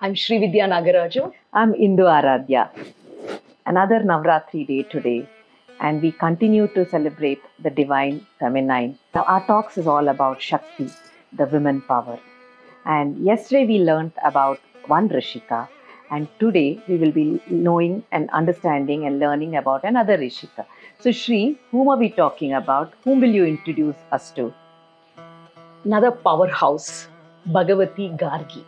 I'm Sri Vidya Nagaraju. I'm Indu Aradhya. Another Navratri day today, and we continue to celebrate the divine feminine. Now, our talks is all about Shakti, the women power. And yesterday we learned about one Rishika, and today we will be knowing and understanding and learning about another Rishika. So, Shri, whom are we talking about? Whom will you introduce us to? Another powerhouse, Bhagavati Gargi.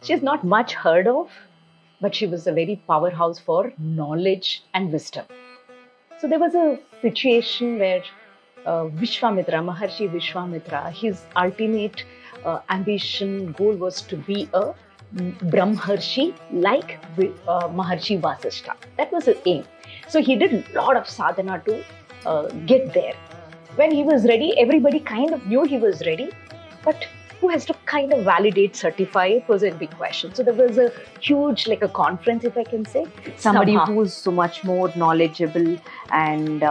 She's not much heard of, but she was a very powerhouse for knowledge and wisdom. So there was a situation where Vishwamitra, Maharshi Vishwamitra, his ultimate ambition, goal was to be a Brahmarshi like Maharshi Vasishtha. That was his aim. So he did a lot of sadhana to get there. When he was ready, everybody kind of knew he was ready, but who has to kind of validate, certify it was a big question. So there was a huge, like a conference, if I can say. Somebody who's so much more knowledgeable and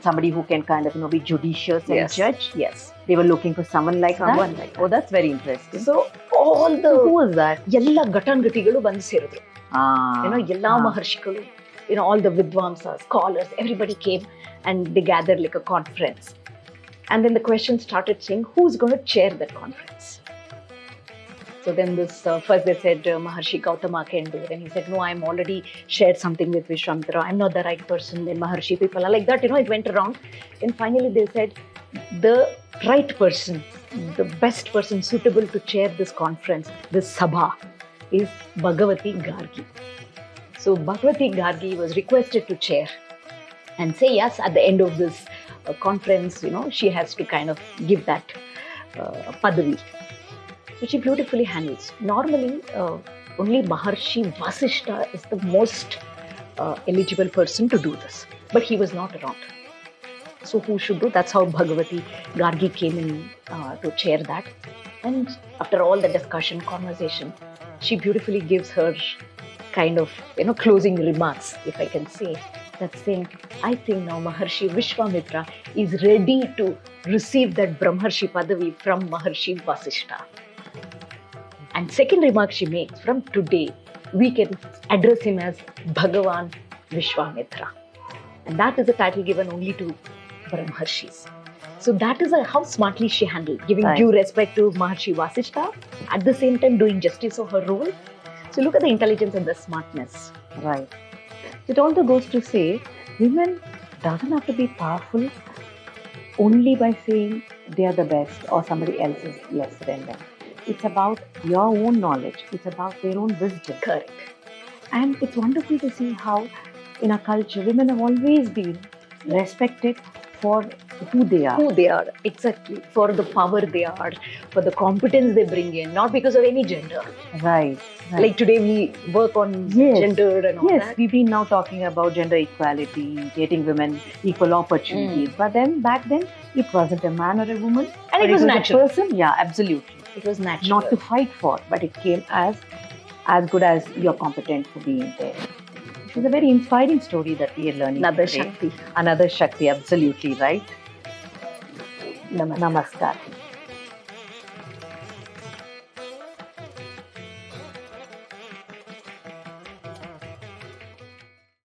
somebody who can kind of be judicious and judge. Yes. They were looking for someone like that. Oh, that's very interesting. So all the who was that? Yella Gatangatigalu bandu seridru. Yella Maharshikalu, all the Vidwamsas, scholars, everybody came and they gathered like a conference. And then the question started saying, who's going to chair that conference? So then first they said, Maharshi Gautama can do it. And he said, no, I'm already shared something with Vishwamitra. I'm not the right person. Then Maharshi people are like that, it went around. And finally they said, the right person, the best person suitable to chair this conference, this sabha, is Bhagavati Gargi. So Bhagavati Gargi was requested to chair and say yes at the end of this conference, she has to kind of give that padavi. So she beautifully handles. Normally, only Maharshi Vasishtha is the most eligible person to do this. But he was not around. So who should do? That's how Bhagavati Gargi came in to chair that. And after all the discussion, conversation, she beautifully gives her kind of, closing remarks, if I can say. That's saying, I think now Maharshi Vishwamitra is ready to receive that Brahmarshi Padavi from Maharshi Vasishtha. And second remark she makes, from today, we can address him as Bhagavan Vishwamitra. And that is a title given only to Brahmarshis. So that is how smartly she handled, giving due respect to Maharshi Vasishtha, at the same time doing justice of her role. So look at the intelligence and the smartness. Right. It also goes to say, women doesn't have to be powerful only by saying they are the best or somebody else is lesser than them. It's about your own knowledge. It's about their own wisdom. Correct. And it's wonderful to see how in our culture, women have always been respected for who they are. Who they are, exactly. For the power they are, for the competence they bring in, not because of any gender. Right. Like today we work on gender and all that. Yes, we've been now talking about gender equality, getting women equal opportunities. But then back then, it wasn't a man or a woman. And it was natural. A person. Yeah, absolutely. It was natural. Not to fight for, but it came as good as you're competent for being there. It was a very inspiring story that we are learning Another today. Shakti. Another Shakti, absolutely right. Namaskar. Namaskar.